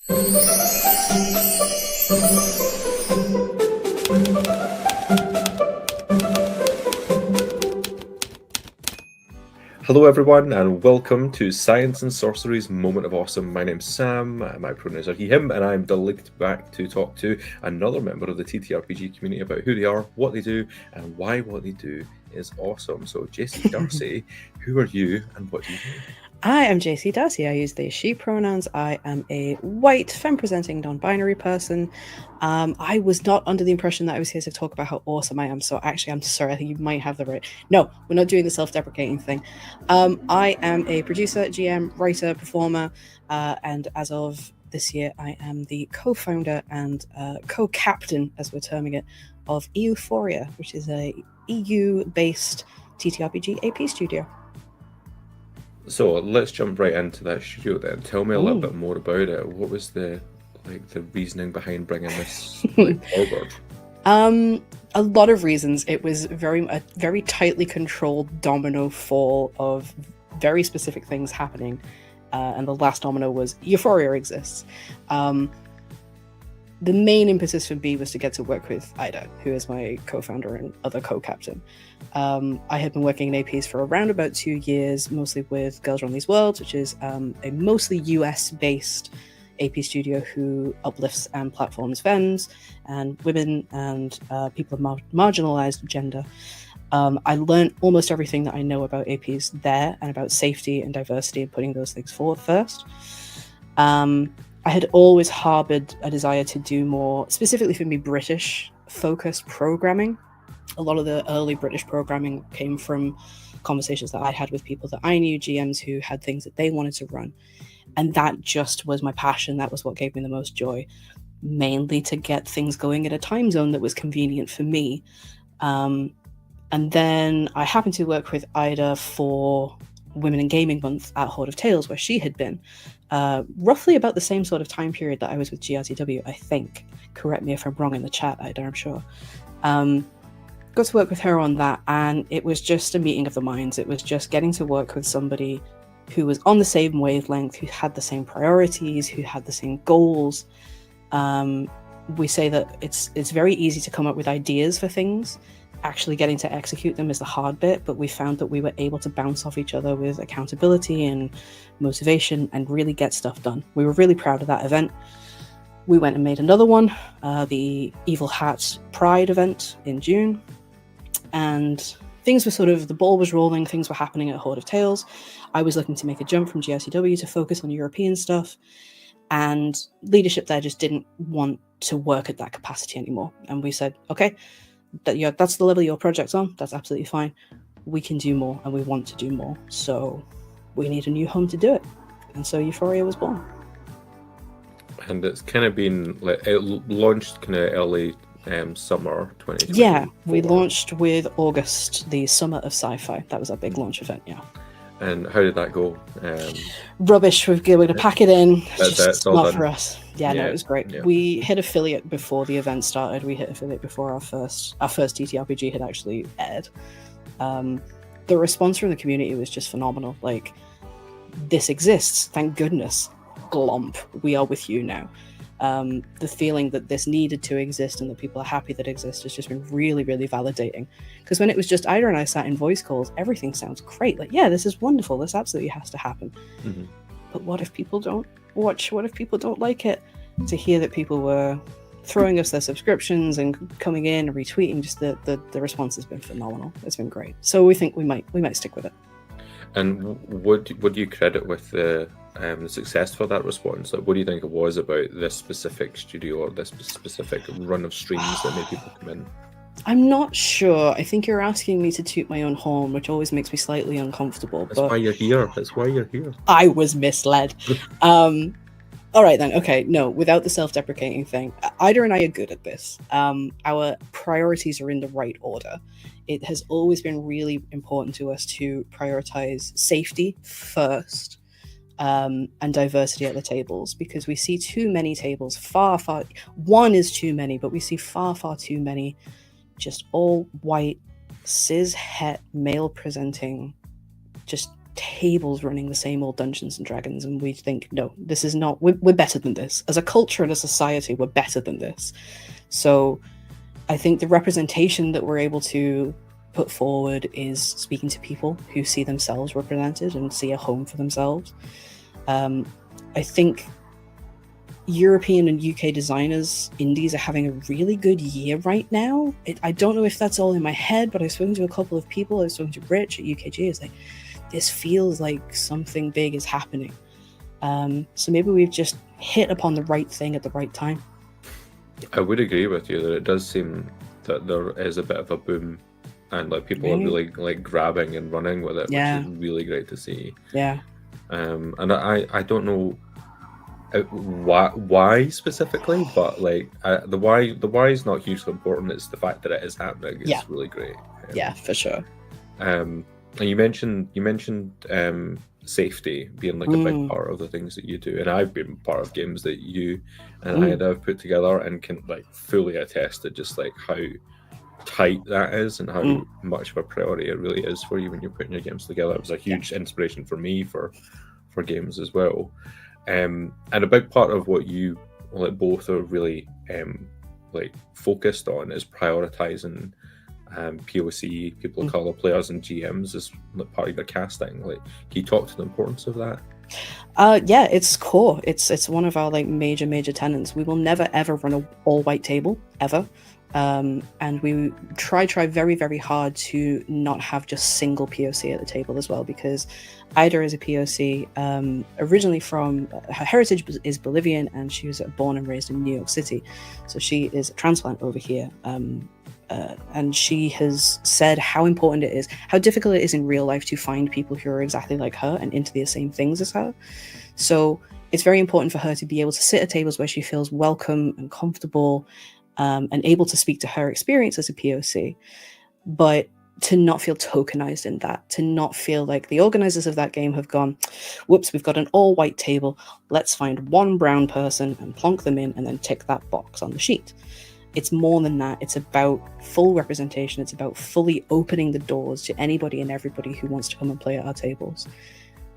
Hello everyone and welcome to Science and Sorcery's Moment of Awesome. My name's Sam, my pronouns are he, him, and I'm delighted back to talk to another member of the TTRPG community about who they are, what they do, and why what they do is awesome. So JC Darcy, who are you and what do you do? I am JC Darcy. I use they, she pronouns. I am a white, femme-presenting, non-binary person. I was not under the impression that I was here to talk about how awesome I am, so actually I'm sorry, I think you might have the right... No, we're not doing the self-deprecating thing. I am a producer, GM, writer, performer, and as of this year, I am the co-founder and co-captain, as we're terming it, of EUphoria, which is a EU-based TTRPG AP studio. So let's jump right into that studio then. Tell me a little bit more about it. What was the reasoning behind bringing this forward? A lot of reasons. It was a very tightly controlled domino fall of very specific things happening, and the last domino was EUphoria exists. The main impetus for me was to get to work with Ida, who is my co-founder and other co-captain. I had been working in APs for around about 2 years, mostly with Girls Run These Worlds, which is a mostly US-based AP studio who uplifts and platforms femmes and women and people of marginalized gender. I learned almost everything that I know about APs there and about safety and diversity and putting those things forward first. I had always harbored a desire to do more, specifically for me, British-focused programming. A lot of the early British programming came from conversations that I had with people that I knew, GMs who had things that they wanted to run. And that just was my passion. That was what gave me the most joy, mainly to get things going in a time zone that was convenient for me. And then I happened to work with Ida for Women in Gaming Month at Horde of Tales, where she had been. Roughly about the same sort of time period that I was with GRTW, I think. Correct me if I'm wrong in the chat, Ida, I'm sure. Got to work with her on that, and it was just a meeting of the minds. It was just getting to work with somebody who was on the same wavelength, who had the same priorities, who had the same goals. We say that it's very easy to come up with ideas for things. Actually getting to execute them is the hard bit, but we found that we were able to bounce off each other with accountability and motivation and really get stuff done. We were really proud of that event. We went and made another one, the Evil Hat Pride event in June, and things were the ball was rolling, things were happening at Horde of Tales. I was looking to make a jump from GRCW to focus on European stuff, and leadership there just didn't want to work at that capacity anymore. And we said, okay, that's the level your project's on, that's absolutely fine. We can do more and we want to do more. So we need a new home to do it. And so EUphoria was born. And it's kind of been it launched kind of early summer 2020. Yeah, we launched with August, the Summer of Sci-Fi. That was our big launch event, yeah. And how did that go? Rubbish. We're going to pack it in. That's all not done. For us. Yeah, no, it was great. Yeah. We hit affiliate before the event started. We hit affiliate before our first TTRPG had actually aired. The response from the community was just phenomenal. Like, this exists, thank goodness. Glomp, we are with you now. The feeling that this needed to exist and that people are happy that it exists has just been really, really validating. Because when it was just Ida and I sat in voice calls, everything sounds great. Like, yeah, this is wonderful. This absolutely has to happen. Mm-hmm. But what if people don't watch? What if people don't like it? To hear that people were throwing us their subscriptions and coming in and retweeting, just the response has been phenomenal. It's been great. So we think we might stick with it. And what do you credit with the success for that response? Like, what do you think it was about this specific studio or this specific run of streams that made people come in? I'm not sure. I think you're asking me to toot my own horn, which always makes me slightly uncomfortable. That's why you're here. That's why you're here. I was misled. All right then. Okay. No, without the self-deprecating thing, Ida and I are good at this. Our priorities are in the right order. It has always been really important to us to prioritize safety first, and diversity at the tables, because we see too many tables. One is too many, but we see far too many just all white, cis het, male presenting, just tables running the same old Dungeons and Dragons, and we think, no, this is not. We're better than this. As a culture and a society, we're better than this. So I think the representation that we're able to put forward is speaking to people who see themselves represented and see a home for themselves. I think European and UK designers, indies, are having a really good year right now. I don't know if that's all in my head, but I've spoken to a couple of people. I've spoken to Rich at UKG. It's like, this feels like something big is happening. So maybe we've just hit upon the right thing at the right time. I would agree with you that it does seem that there is a bit of a boom, and like people are really like grabbing and running with it, which is really great to see. Yeah. And I don't know why specifically, but like the why is not hugely important. It's the fact that it is happening. It's really great. Yeah, for sure. And you mentioned safety being like a big part of the things that you do, and I've been part of games that you and I have put together, and can like fully attest to just like how tight that is and how much of a priority it really is for you when you're putting your games together. It was a huge inspiration for me for games as well, and a big part of what you like both are really like focused on is prioritizing POC, people of color players, and GMs as part of your casting. Like, can you talk to the importance of that? Yeah, it's core. It's one of our like major tenets. We will never ever run an all white table ever, and we try very very hard to not have just single POC at the table as well, because Ida is a POC originally from her heritage is Bolivian, and she was born and raised in New York City, so she is a transplant over here. And she has said how important it is, how difficult it is in real life to find people who are exactly like her and into the same things as her. So it's very important for her to be able to sit at tables where she feels welcome and comfortable, and able to speak to her experience as a POC, but to not feel tokenized in that, to not feel like the organizers of that game have gone, whoops, we've got an all white table, let's find one brown person and plonk them in and then tick that box on the sheet. It's more than that. It's about full representation. It's about fully opening the doors to anybody and everybody who wants to come and play at our tables.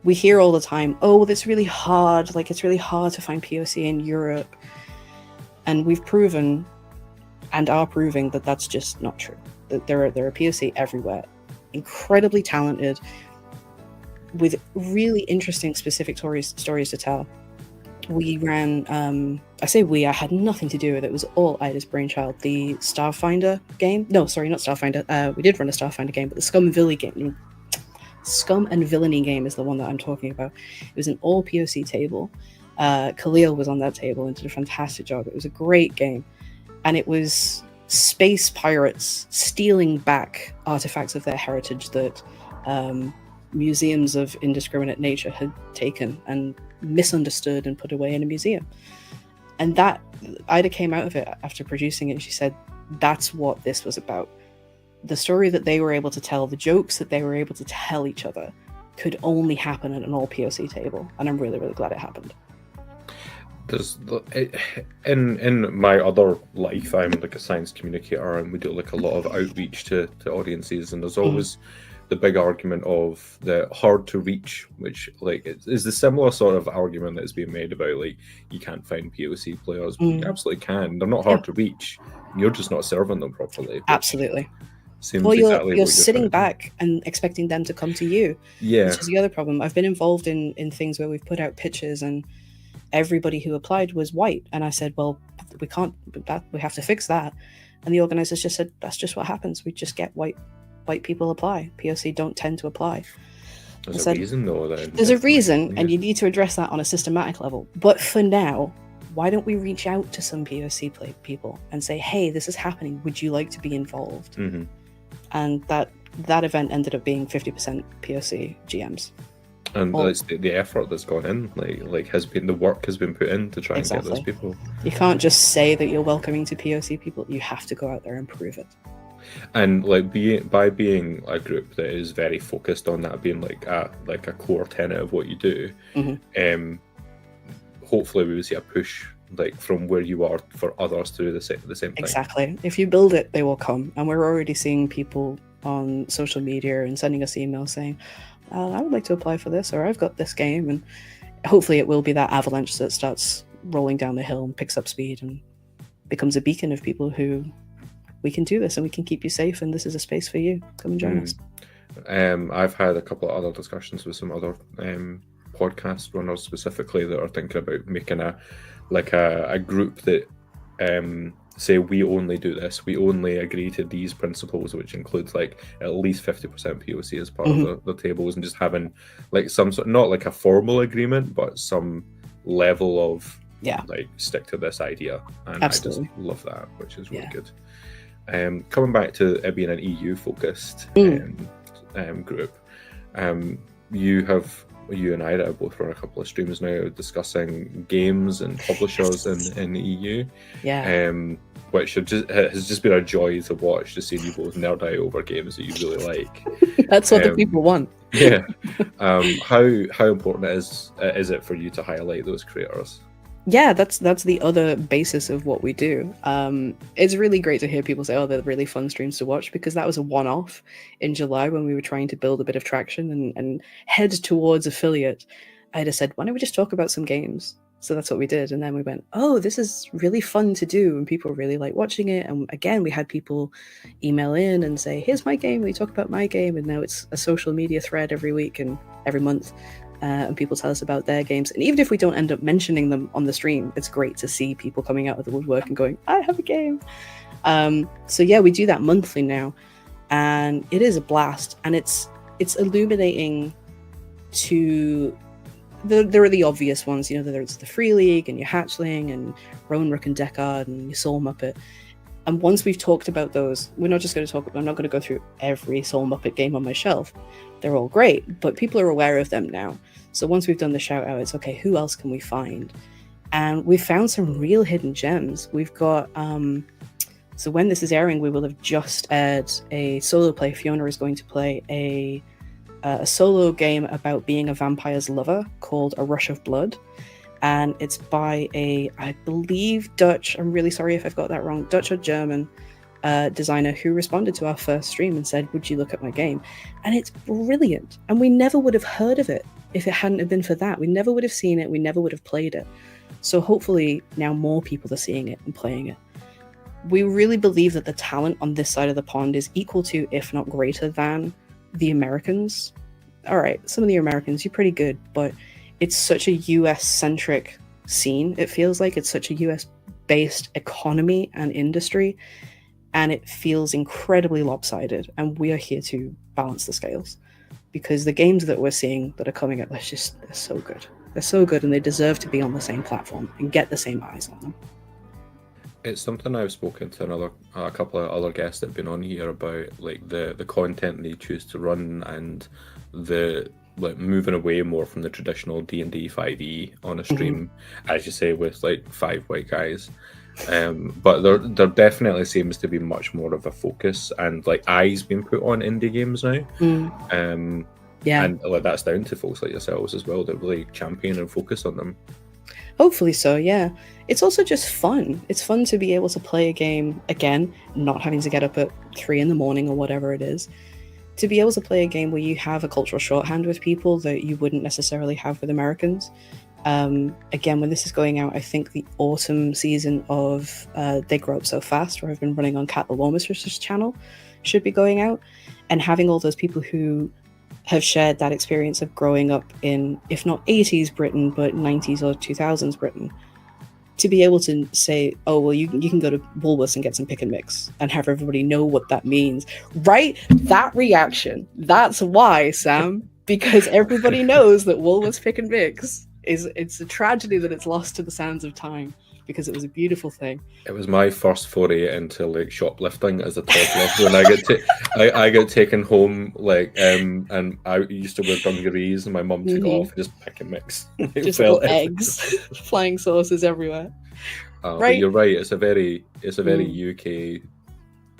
We hear all the time, oh, that's really hard. Like, it's really hard to find POC in Europe. And we've proven and are proving that that's just not true. That there are POC everywhere, incredibly talented, with really interesting specific stories to tell. We ran, I had nothing to do with it. It was all Ida's brainchild. The Starfinder game. No, sorry, not Starfinder. We did run a Starfinder game, but the Scum and Villainy game is the one that I'm talking about. It was an all POC table. Khalil was on that table and did a fantastic job. It was a great game. And it was space pirates stealing back artifacts of their heritage that museums of indiscriminate nature had taken and misunderstood and put away in a museum. And that Ida came out of it after producing it, and she said that's what this was about. The story that they were able to tell, the jokes that they were able to tell each other, could only happen at an all POC table, and I'm really glad it happened. In my other life, I'm like a science communicator, and we do like a lot of outreach to audiences, and there's always the big argument of the hard to reach, which like is the similar sort of argument that's being made about like you can't find POC players. But you absolutely can. They're not hard to reach. You're just not serving them properly. Absolutely. Well, you're sitting back and expecting them to come to you. Yeah, which is the other problem. I've been involved in things where we've put out pitches and everybody who applied was white, and I said, well, we can't. We have to fix that. And the organizers just said that's just what happens. We just get white people apply. POC don't tend to apply. There's a reason though. There's a reason, and you need to address that on a systematic level. But for now, why don't we reach out to some POC people and say, hey, this is happening. Would you like to be involved? Mm-hmm. And that event ended up being 50% POC GMs. And that's the effort that's gone in, like has been, the work has been put in to try and get those people. You can't just say that you're welcoming to POC people. You have to go out there and prove it. And like being a group that is very focused on that being like a core tenet of what you do, hopefully we will see a push like from where you are for others to do the same thing. Exactly. If you build it, they will come. And we're already seeing people on social media and sending us emails saying, I would like to apply for this, or I've got this game, and hopefully it will be that avalanche that starts rolling down the hill and picks up speed and becomes a beacon of people who, we can do this and we can keep you safe, and this is a space for you. Come and join us. I've had a couple of other discussions with some other podcast runners specifically that are thinking about making a group that say we only do this, we only agree to these principles, which includes like at least 50% POC as part of the tables, and just having like some sort, not like a formal agreement, but some level of like stick to this idea. And Absolutely. I just love that, which is really good. Coming back to it being an EU focused group, you and Ida both run a couple of streams now discussing games and publishers in the EU. Which has just been a joy to watch, to see you both nerd out over games that you really like. That's what the people want. How important is it for you to highlight those creators? Yeah, that's the other basis of what we do. It's really great to hear people say, oh, they're really fun streams to watch, because that was a one-off in July when we were trying to build a bit of traction and head towards affiliate. I just said, why don't we just talk about some games? So that's what we did. And then we went, oh, this is really fun to do. And people really like watching it. And again, we had people email in and say, here's my game. We talk about my game. And now it's a social media thread every week and every month. And people tell us about their games. And even if we don't end up mentioning them on the stream, it's great to see people coming out of the woodwork and going, I have a game. So yeah, we do that monthly now. And it is a blast. And it's illuminating to... There are the obvious ones, you know, there's the Free League and your Hatchling and Rowan Rook and Deckard and your Soul Muppet. And once we've talked about those, we're not just going to talk about, I'm not going to go through every Soul Muppet game on my shelf. They're all great, but people are aware of them now. So once we've done the shout out, it's okay, who else can we find? And we've found some real hidden gems. We've got, so when this is airing, we will have just aired a solo play. Fiona is going to play a solo game about being a vampire's lover called A Rush of Blood. And it's by I believe Dutch, I'm really sorry if I've got that wrong, Dutch or German designer who responded to our first stream and said, would you look at my game? And it's brilliant. And we never would have heard of it if it hadn't have been for that. We never would have seen it. We never would have played it. So hopefully now more people are seeing it and playing it. We really believe that the talent on this side of the pond is equal to, if not greater than, the Americans. All right, some of the Americans, you're pretty good, but it's such a US-centric scene. It feels like it's such a US-based economy and industry, and it feels incredibly lopsided. And we are here to balance the scales, because the games that we're seeing that are coming up, they're so good. They're so good, and they deserve to be on the same platform and get the same eyes on them. It's something I've spoken to a couple of other guests that have been on here about, like the content they choose to run and the like moving away more from the traditional D&D 5e on a stream, as you say, with like 5 white guys. But there definitely seems to be much more of a focus and like eyes being put on indie games now. And like that's down to folks like yourselves as well that really champion and focus on them. Hopefully so, yeah. It's also just fun. It's fun to be able to play a game, again, not having to get up at 3 a.m. or whatever it is. To be able to play a game where you have a cultural shorthand with people that you wouldn't necessarily have with Americans. Again, when this is going out, I think the autumn season of They Grow Up So Fast, where I've been running on Cat the Warmistress's channel, should be going out. And having all those people who have shared that experience of growing up in, if not 80s Britain, but 90s or 2000s Britain, to be able to say, oh, well, you can go to Woolworths and get some pick and mix and have everybody know what that means, right? That reaction, that's why, Sam, because everybody knows that Woolworths pick and mix it's a tragedy that it's lost to the sands of time, because it was a beautiful thing. It was my first foray into like shoplifting as a toddler when I got taken home, like and I used to wear dungarees and my mum took off and just pick and mix. Just little eggs, flying saucers everywhere. Right? But you're right. It's a very UK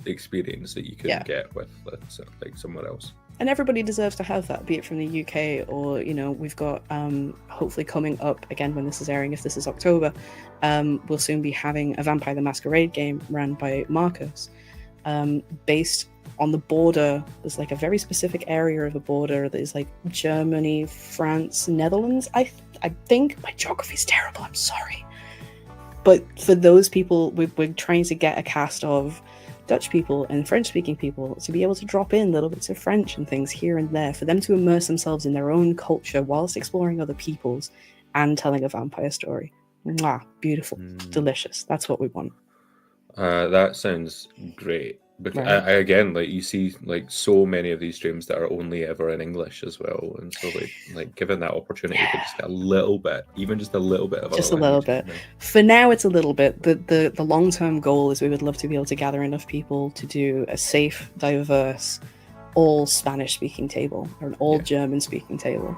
experience that you couldn't get with like somewhere else. And everybody deserves to have that, be it from the UK or, you know, we've got hopefully coming up, again, when this is airing, if this is October, we'll soon be having a Vampire the Masquerade game run by Marcus. based on the border. There's like a very specific area of the border that is like Germany, France, Netherlands. I think my geography is terrible. I'm sorry. But for those people, we're trying to get a cast of Dutch people and French-speaking people to be able to drop in little bits of French and things here and there, for them to immerse themselves in their own culture whilst exploring other people's and telling a vampire story. Mwah, beautiful, delicious. That's what we want. That sounds great. Because Right. I again, like, you see like so many of these streams that are only ever in English as well, and so like given that opportunity to just get a little bit, even just a little bit of Just other a little languages, bit. For now, it's a little bit. The long-term goal is we would love to be able to gather enough people to do a safe, diverse, all Spanish-speaking table or an all German-speaking table.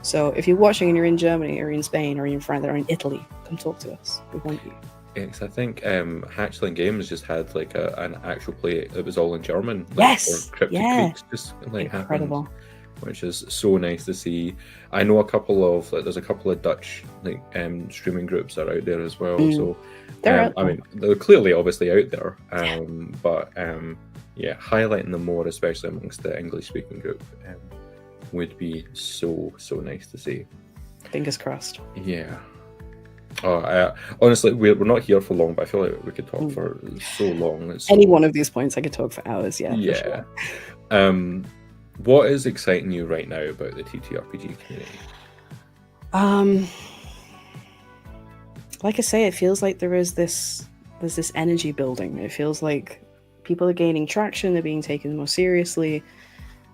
So if you're watching and you're in Germany or in Spain or in France or in Italy, come talk to us. We want you. Yes, I think Hatchling Games just had like an actual play that was all in German. Like, Yes, for Cryptic Creeks just like incredible. happened, which is so nice to see. I know a couple of there's a couple of Dutch like streaming groups that are out there as well. So They're I mean, they're clearly obviously out there, but highlighting them more, especially amongst the English speaking group, would be so nice to see. Fingers crossed. Yeah. Honestly, we're not here for long, but I feel like we could talk for so long. Any one of these points, I could talk for hours. Yeah. Yeah. For sure. What is exciting you right now about the TTRPG community? Like I say, it feels like there's this energy building. It feels like people are gaining traction. They're being taken more seriously.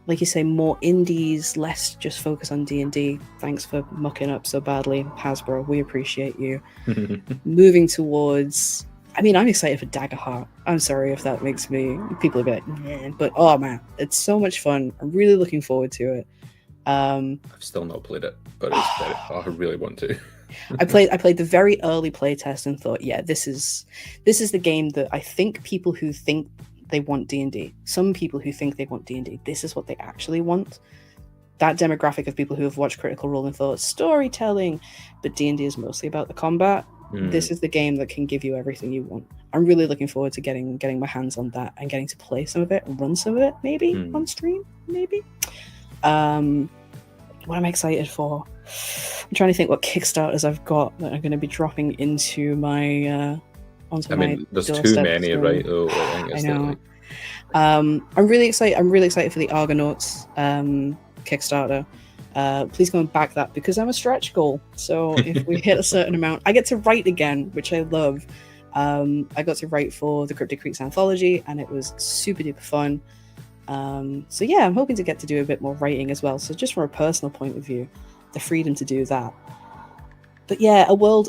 Like you say, more indies, less just focus on D&D. Thanks for mucking up so badly, Hasbro. We appreciate you. Moving towards... I mean, I'm excited for Daggerheart. I'm sorry if that makes me... People will be like, nah. But, oh man, it's so much fun. I'm really looking forward to it. I've still not played it, but I really want to. I played the very early playtest and thought, yeah, this is the game that I think people who think they want D&D. Some people who think they want D&D, this is what they actually want. That demographic of people who have watched Critical Role and thought storytelling, but D&D is mostly about the combat. This is the game that can give you everything you want. I'm really looking forward to getting my hands on that and getting to play some of it and run some of it, maybe on stream, maybe. What am I excited for? I'm trying to think what Kickstarters I've got that are going to be dropping into my there's too many, right? Oh, I know. I'm really excited. I'm really excited for the Argonauts Kickstarter. Please go and back that because I'm a stretch goal. So if we hit a certain amount, I get to write again, which I love. I got to write for the Cryptic Creeks anthology, and it was super duper fun. So yeah, I'm hoping to get to do a bit more writing as well. So just from a personal point of view, the freedom to do that. But yeah, a world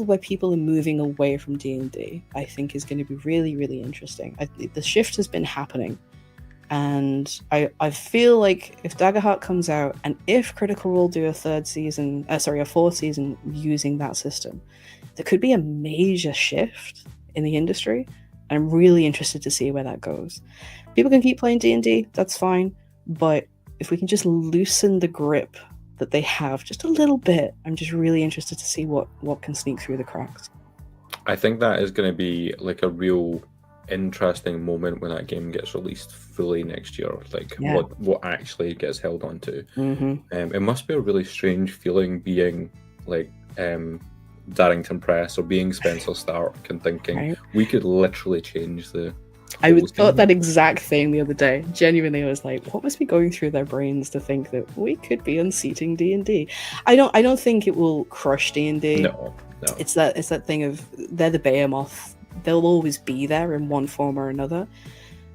where people are moving away from D&D, I think is going to be really, really interesting. The shift has been happening, and I feel like if Daggerheart comes out, and if Critical Role do a fourth season using that system, there could be a major shift in the industry. And I'm really interested to see where that goes. People can keep playing D&D, that's fine, but if we can just loosen the grip that they have just a little bit, I'm just really interested to see what can sneak through the cracks. I think that is going to be like a real interesting moment when that game gets released fully next year, like what actually gets held on to. It must be a really strange feeling being like Darrington Press or being Spencer Stark and thinking we could literally change the I thought that exact thing the other day. Genuinely, I was like, what must be going through their brains to think that we could be unseating D&D? I don't think it will crush D&D. No. It's that thing of they're the behemoth. They'll always be there in one form or another.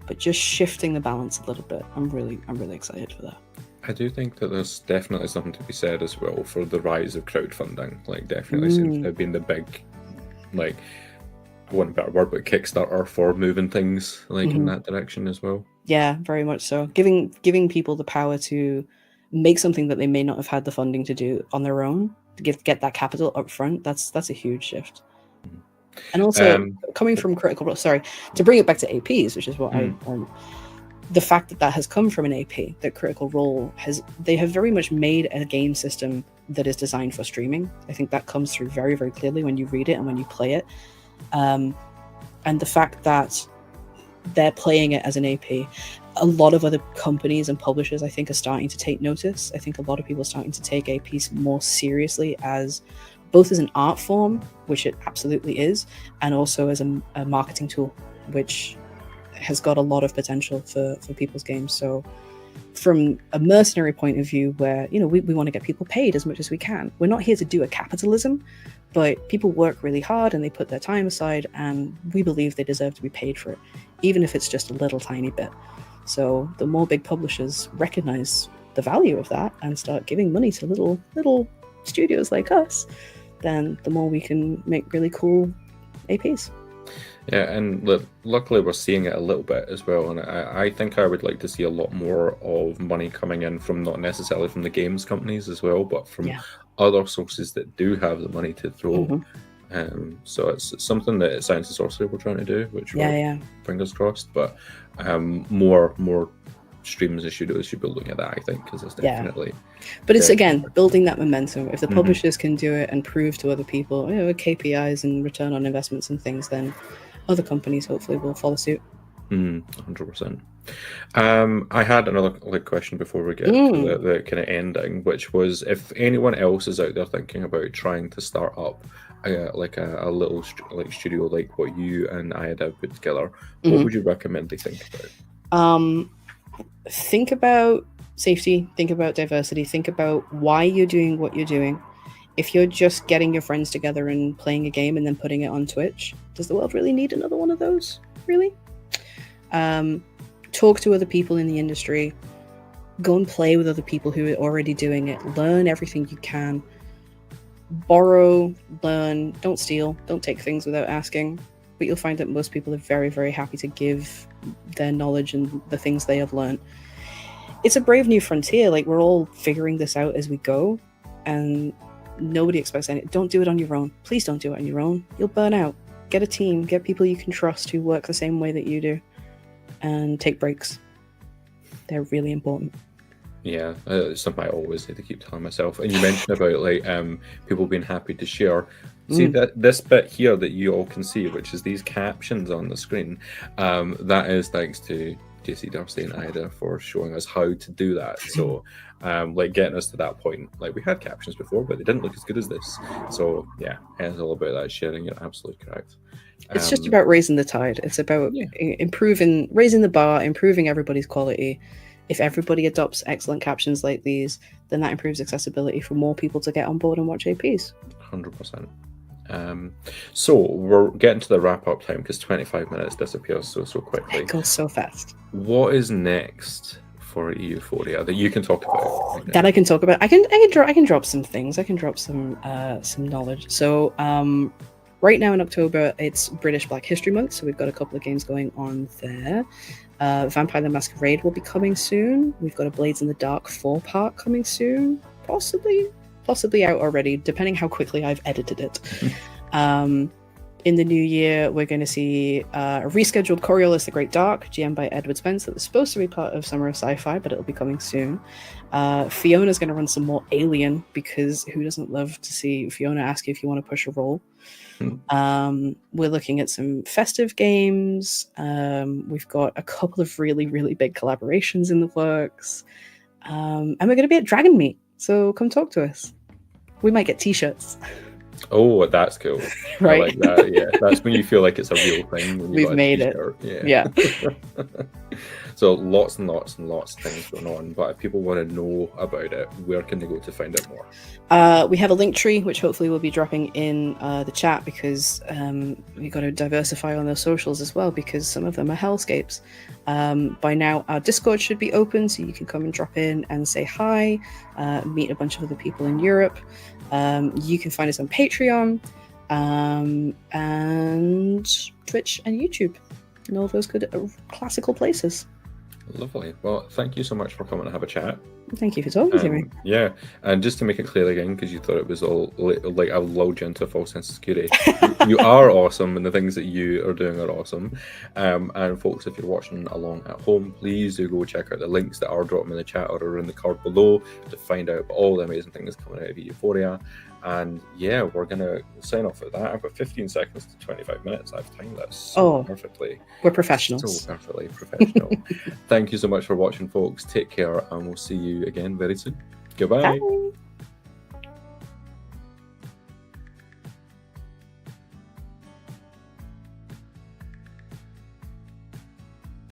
But just shifting the balance a little bit, I'm really excited for that. I do think that there's definitely something to be said as well for the rise of crowdfunding. Like, definitely seems to have been the big, like, one better word, but Kickstarter for moving things like in that direction as well. Yeah, very much so. Giving people the power to make something that they may not have had the funding to do on their own, to get that capital up front. That's a huge shift. And also coming from Critical Role, sorry, to bring it back to APs, which is what I the fact that has come from an AP, that Critical Role they have very much made a game system that is designed for streaming. I think that comes through very, very clearly when you read it and when you play it. And the fact that they're playing it as an AP. A lot of other companies and publishers, I think, are starting to take notice. I think a lot of people are starting to take APs more seriously as both as an art form, which it absolutely is, and also as a marketing tool, which has got a lot of potential for people's games. So from a mercenary point of view, where we want to get people paid as much as we can, we're not here to do a capitalism, but people work really hard and they put their time aside, and we believe they deserve to be paid for it, even if it's just a little tiny bit. So the more big publishers recognize the value of that and start giving money to little studios like us, then the more we can make really cool APs. Yeah, and luckily we're seeing it a little bit as well, and I think I would like to see a lot more of money coming in from, not necessarily from the games companies as well, but from other sources that do have the money to throw. So it's something that Science and Sorcery we're trying to do, which we're fingers crossed, but more streams and studios should be looking at that, I think, because it's definitely... But it's, again, building that momentum. If the publishers can do it and prove to other people, KPIs and return on investments and things, then other companies hopefully will follow suit. 100%. I had another question before we get to the kind of ending, which was, if anyone else is out there thinking about trying to start up a little studio like what you and Ida put together, what would you recommend they think about? Think about safety, think about diversity, think about why you're doing what you're doing. If you're just getting your friends together and playing a game and then putting it on Twitch, does the world really need another one of those? Really? Talk to other people in the industry. Go and play with other people who are already doing it. Learn everything you can. Borrow, learn, don't steal, don't take things without asking. But you'll find that most people are very, very happy to give their knowledge and the things they have learned. It's a brave new frontier. Like, we're all figuring this out as we go, and nobody expects anything. Don't do it on your own. Please don't do it on your own. You'll burn out. Get a team. Get people you can trust who work the same way that you do, and take breaks. They're really important. Yeah, it's something I always need to keep telling myself. And you mentioned about people being happy to share. See that this bit here that you all can see, which is these captions on the screen, that is thanks to JC Darcy and Ida for showing us how to do that. So getting us to that point. Like, we had captions before, but they didn't look as good as this. So yeah, it's all about that sharing. You're absolutely correct. It's just about raising the tide. It's about raising the bar, improving everybody's quality. If everybody adopts excellent captions like these, then that improves accessibility for more people to get on board and watch APs. 100%. So we're getting to the wrap-up time, because 25 minutes disappears so quickly. It goes so fast. What is next for EUphoria that you can talk about? That I can talk about. I can drop some things. I can drop some knowledge. So right now in October, it's British Black History Month, so we've got a couple of games going on there. Vampire the Masquerade will be coming soon. We've got a Blades in the Dark 4-part coming soon, possibly out already, depending how quickly I've edited it. In the new year, we're going to see a rescheduled Coriolis the Great Dark, GM by Edward Spence, that was supposed to be part of Summer of Sci-Fi, but it'll be coming soon. Fiona's going to run some more Alien, because who doesn't love to see Fiona ask you if you want to push a roll? We're looking at some festive games. We've got a couple of really, really big collaborations in the works. And we're going to be at Dragon Meet, so come talk to us. We might get t-shirts. Oh, that's cool. Right. I like that. Yeah, that's when you feel like it's a real thing. When We've made it. Yeah. So lots and lots and lots of things going on. But if people want to know about it, where can they go to find out more? We have a link tree, which hopefully we'll be dropping in the chat, because we've got to diversify on those socials as well, because some of them are hellscapes. By now, our Discord should be open, so you can come and drop in and say hi, meet a bunch of other people in Europe. You can find us on Patreon, and Twitch and YouTube, and all those good classical places. Lovely. Well, thank you so much for coming to have a chat. Thank you for talking to me. Yeah, and just to make it clear again, because you thought it was all like I lulled you into a false sense of security, you are awesome, and the things that you are doing are awesome. And folks, if you're watching along at home, please do go check out the links that are dropping in the chat or are in the card below to find out all the amazing things coming out of Euphoria. And yeah, we're gonna sign off with that. I've got 15 seconds to 25 minutes. I've timed that so perfectly. We're professionals. So perfectly professional. Thank you so much for watching, folks. Take care, and we'll see you again very soon. Goodbye. Bye.